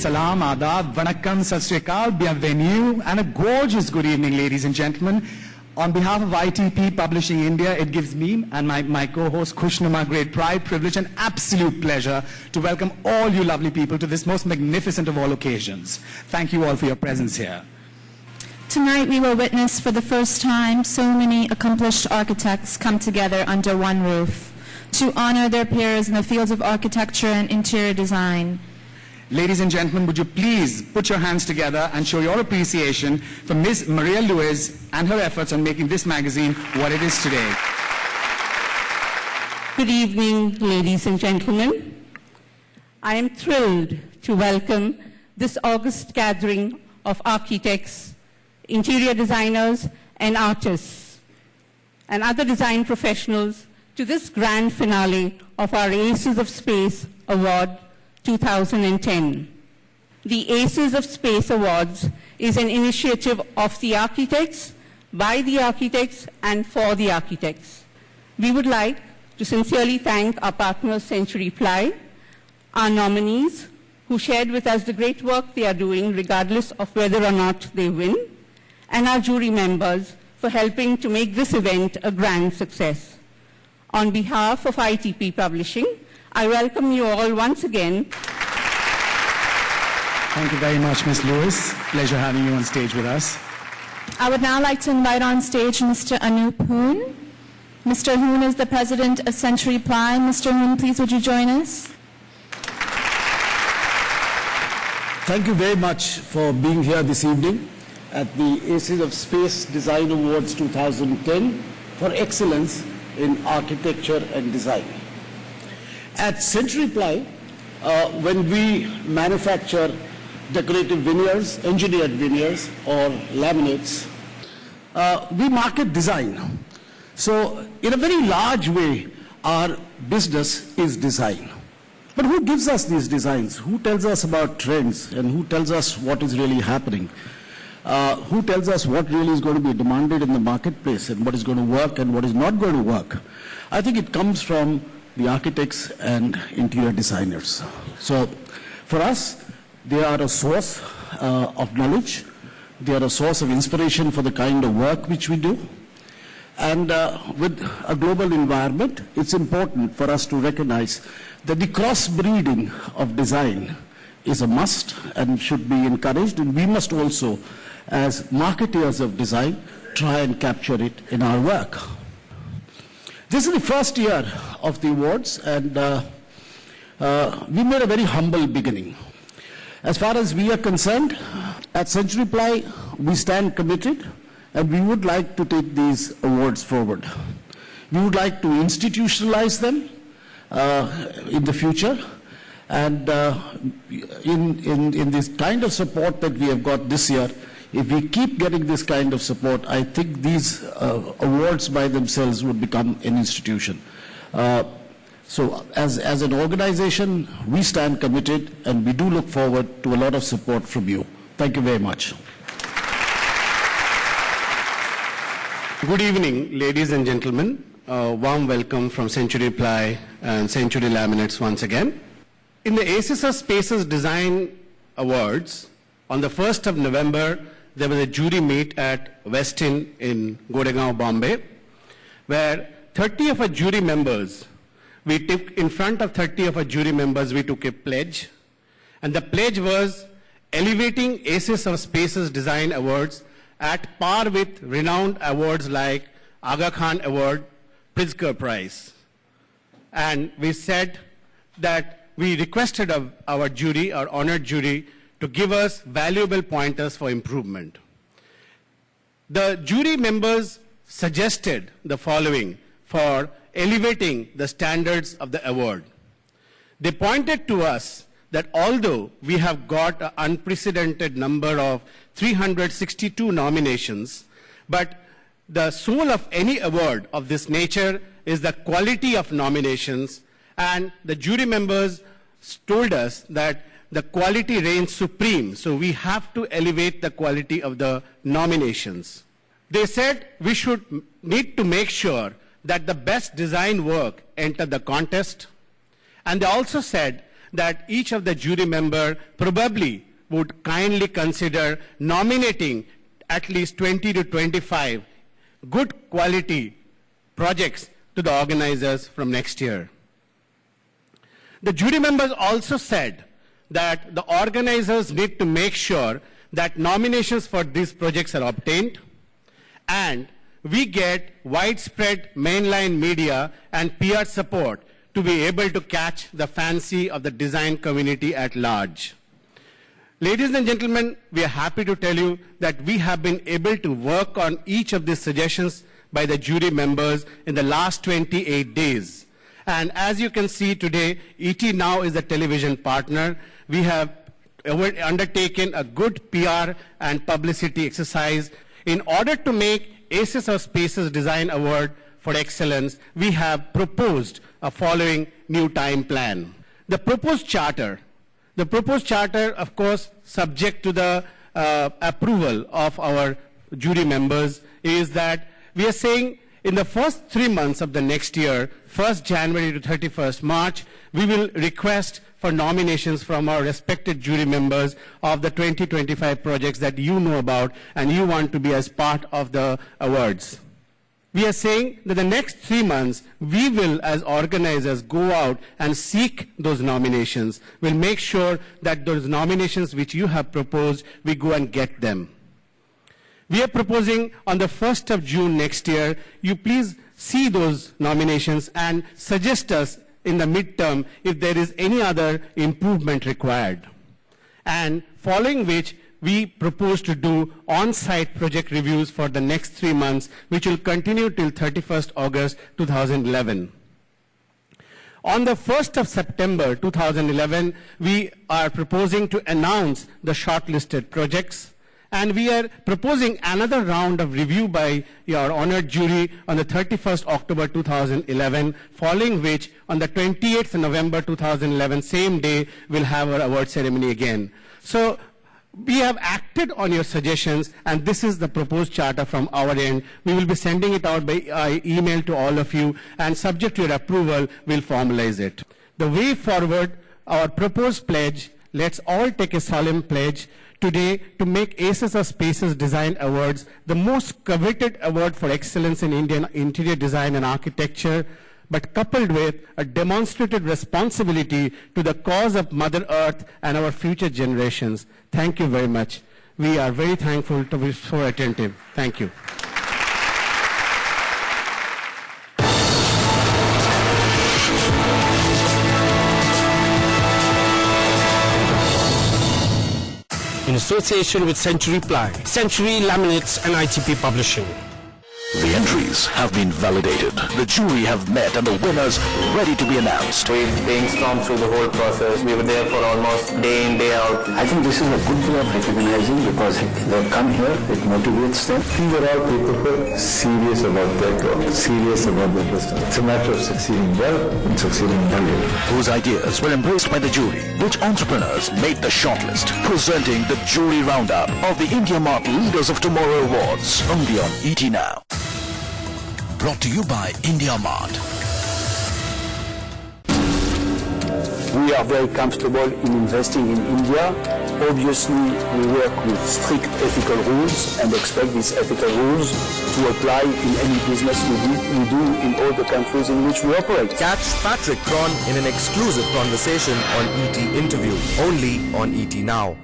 salam, adab, vanakkam, sat sri akal, bienvenue, and a gorgeous good evening, ladies and gentlemen. On behalf of ITP Publishing India, it gives me and my co-host Kushnuma great pride, privilege, and absolute pleasure to welcome all you lovely people to this most magnificent of all occasions. Thank you all for your presence here. Tonight we will witness for the first time so many accomplished architects come together under one roof to honor their peers in the fields of architecture and interior design. Ladies and gentlemen, would you please put your hands together and show your appreciation for Ms. Maria Lewis and her efforts on making this magazine what it is today. Good evening, ladies and gentlemen. I am thrilled to welcome this august gathering of architects, interior designers, and artists, and other design professionals to this grand finale of our Aces of Space Award 2010. The Aces of Space Awards is an initiative of the architects, by the architects, and for the architects. We would like to sincerely thank our partners Century Ply, our nominees who shared with us the great work they are doing regardless of whether or not they win, and our jury members for helping to make this event a grand success. On behalf of ITP Publishing, I welcome you all once again. Thank you very much, Ms. Lewis. Pleasure having you on stage with us. I would now like to invite on stage Mr. Anup Hoon. Mr. Hoon is the president of Century Ply. Mr. Hoon, please would you join us? Thank you very much for being here this evening at the Aces of Space Design Awards 2010 for excellence in architecture and design. At Century Ply, when we manufacture decorative veneers, engineered veneers, or laminates, we market design. So, in a very large way, our business is design. But who gives us these designs? Who tells us about trends, and who tells us what is really happening? Who tells us what really is going to be demanded in the marketplace, and what is going to work and what is not going to work? I think it comes from the architects and interior designers. So for us, they are a source of knowledge. They are a source of inspiration for the kind of work which we do. And with a global environment, it's important for us to recognize that the crossbreeding of design is a must and should be encouraged. And we must also, as marketers of design, try and capture it in our work. This is the first year of the awards, and we made a very humble beginning. As far as we are concerned, at Century Ply, we stand committed, and we would like to take these awards forward. We would like to institutionalize them in the future, and in this kind of support that we have got this year, if we keep getting this kind of support, I think these awards by themselves would become an institution. So as an organization, we stand committed, and we do look forward to a lot of support from you. Thank you very much. Good evening, ladies and gentlemen. Warm welcome from Century Ply and Century Laminates once again. In the Aces of Spaces Design Awards, on the 1st of November, there was a jury meet at Westin in Goregaon, Bombay, where 30 of our jury members, in front of 30 of our jury members, we took a pledge. And the pledge was elevating Aces of Spaces Design Awards at par with renowned awards like Aga Khan Award, Pritzker Prize. And we said that we requested of our jury, our honored jury, to give us valuable pointers for improvement. The jury members suggested the following for elevating the standards of the award. They pointed to us that although we have got an unprecedented number of 362 nominations, but the soul of any award of this nature is the quality of nominations, and the jury members told us that the quality reigns supreme, so we have to elevate the quality of the nominations. They said we need to make sure that the best design work enter the contest, and they also said that each of the jury member probably would kindly consider nominating at least 20 to 25 good quality projects to the organizers from next year. The jury members also said that the organizers need to make sure that nominations for these projects are obtained and we get widespread mainline media and PR support to be able to catch the fancy of the design community at large. Ladies and gentlemen, we are happy to tell you that we have been able to work on each of these suggestions by the jury members in the last 28 days. And as you can see today, ET Now is the television partner. We have undertaken a good PR and publicity exercise. In order to make Aces of Spaces Design Award for Excellence, we have proposed a following new time plan. The proposed charter, of course, subject to the approval of our jury members, is that we are saying in the first 3 months of the next year, 1st January to 31st March, we will request for nominations from our respected jury members of the 2025 projects that you know about and you want to be as part of the awards. We are saying that the next 3 months, we will, as organizers, go out and seek those nominations. We'll make sure that those nominations which you have proposed, we go and get them. We are proposing on the 1st of June next year, you please see those nominations and suggest us in the midterm if there is any other improvement required. And following which, we propose to do on-site project reviews for the next 3 months, which will continue till 31st August 2011. On the 1st of September 2011, we are proposing to announce the shortlisted projects. And we are proposing another round of review by your honored jury on the 31st October 2011, following which on the 28th November 2011, same day, we'll have our award ceremony again. So we have acted on your suggestions, and this is the proposed charter from our end. We will be sending it out by email to all of you, and subject to your approval, we'll formalize it. The way forward, our proposed pledge, let's all take a solemn pledge today to make Aces of Spaces Design Awards the most coveted award for excellence in Indian interior design and architecture, but coupled with a demonstrated responsibility to the cause of Mother Earth and our future generations. Thank you very much. We are very thankful to be so attentive. Thank you. In association with Century Ply, Century Laminates and ITP Publishing. The entries have been validated. The jury have met and the winners ready to be announced. We brainstormed through the whole process. We were there for almost day in, day out. I think this is a good way of recognizing because they come here, it motivates them. These are all people who are serious about their work, serious about their business. It's a matter of succeeding well and succeeding brilliantly. Whose ideas were embraced by the jury? Which entrepreneurs made the shortlist? Presenting the jury roundup of the India Mart Leaders of Tomorrow Awards, only on ET Now. Brought to you by India Mart. We are very comfortable in investing in India. Obviously, we work with strict ethical rules and expect these ethical rules to apply in any business we do in all the countries in which we operate. Catch Patrick Cron in an exclusive conversation on ET Interview, only on ET Now.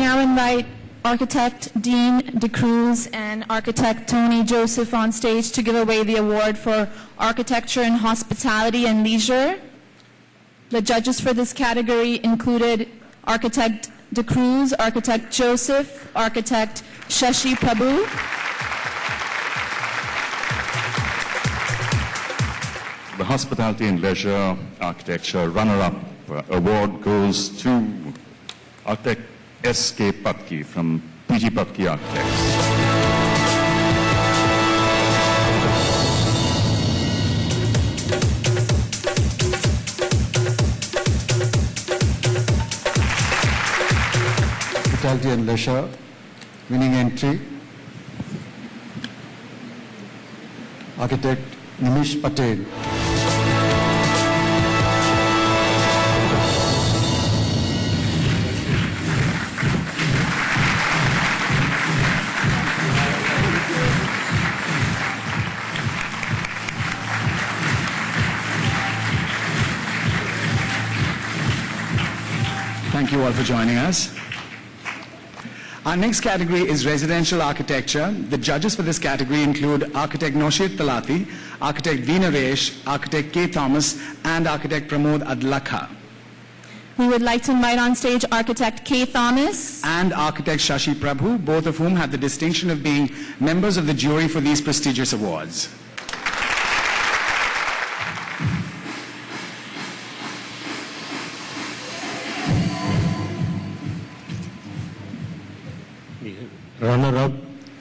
Now invite architect Dean DeCruz and architect Tony Joseph on stage to give away the award for architecture and hospitality and leisure. The judges for this category included architect DeCruz, architect Joseph, architect Shashi Prabhu. The hospitality and leisure architecture runner-up award goes to architect S.K. Patki from PG Patki Architects. Hospitality and leisure, winning entry, architect Nimish Patel. Thank you all for joining us. Our next category is residential architecture. The judges for this category include architect Noshir Talati, architect V. Naresh, architect K. Thomas, and architect Pramod Adlakha. We would like to invite on stage architect K. Thomas and architect Shashi Prabhu, both of whom have the distinction of being members of the jury for these prestigious awards. Runner-up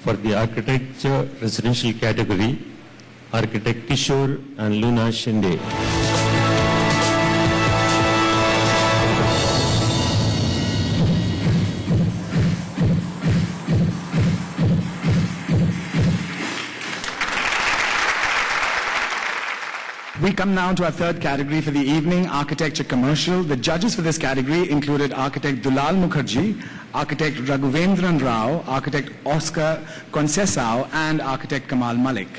for the architecture residential category, architect Kishore and Luna Shinde. We come now to our third category for the evening, architecture commercial. The judges for this category included architect Dulal Mukherjee, architect Raghuvendran Rao, architect Oscar Concesao, and architect Kamal Malik.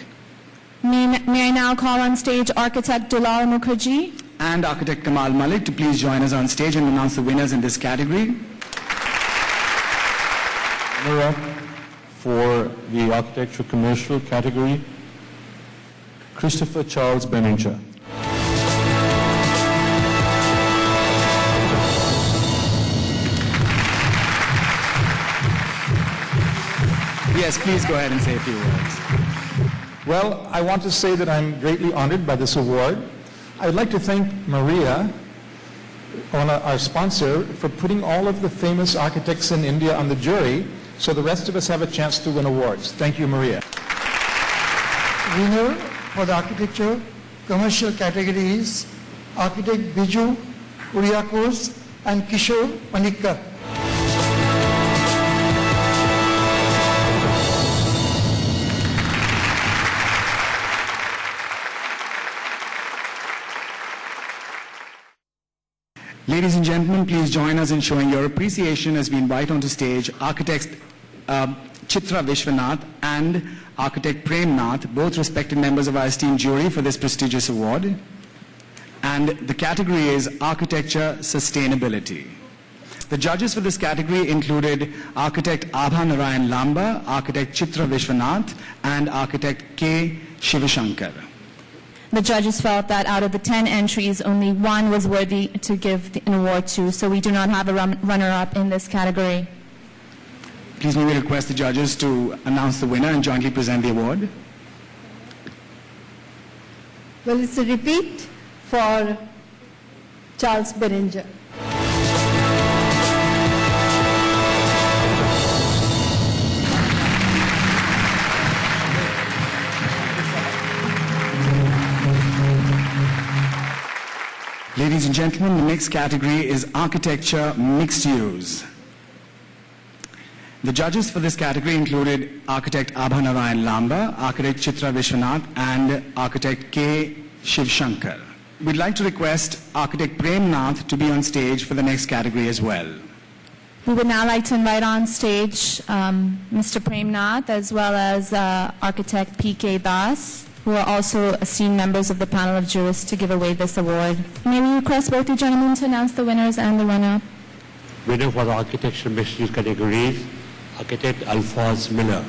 May I now call on stage architect Dulal Mukherjee and architect Kamal Malik to please join us on stage and announce the winners in this category. Runner-up for the architecture commercial category, Christopher Charles Beninger. Yes, please go ahead and say a few words. Well, I want to say that I'm greatly honored by this award. I would like to thank Maria, our sponsor, for putting all of the famous architects in India on the jury so the rest of us have a chance to win awards. Thank you, Maria. Winner for the architecture commercial categories, architect Biju Kuriakos and Kishore Panikkar. Ladies and gentlemen, please join us in showing your appreciation as we invite onto stage architects Chitra Vishwanath and architect Prem Nath, both respected members of our esteemed jury for this prestigious award. And the category is Architecture Sustainability. The judges for this category included architect Abha Narayan Lamba, architect Chitra Vishwanath, and architect K. Shivashankar. The judges felt that out of the 10 entries, only one was worthy to give an award to, so we do not have a runner-up in this category. Please may we request the judges to announce the winner and jointly present the award. Well, it's a repeat for Charles Beninger. Ladies and gentlemen, the next category is Architecture Mixed Use. The judges for this category included architect Abha Narayan Lamba, architect Chitra Vishwanath, and architect K. Shivashankar. We'd like to request architect Prem Nath to be on stage for the next category as well. We would now like to invite on stage Mr. Prem Nath as well as architect P.K. Das, who are also esteemed members of the panel of jurists, to give away this award. May we request both you gentlemen to announce the winners and the runner-up. Winner for the architecture mixed use categories, architect Alphonse Miller.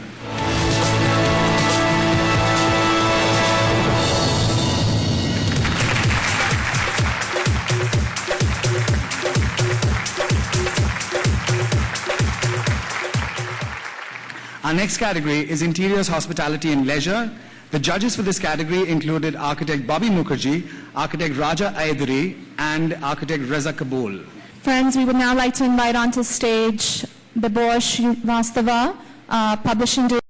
Our next category is Interiors, Hospitality and Leisure. The judges for this category included architect Bobby Mukherjee, architect Raja Ayduri, and architect Reza Kabul. Friends, we would now like to invite onto stage Bibor Srivastava, publishing director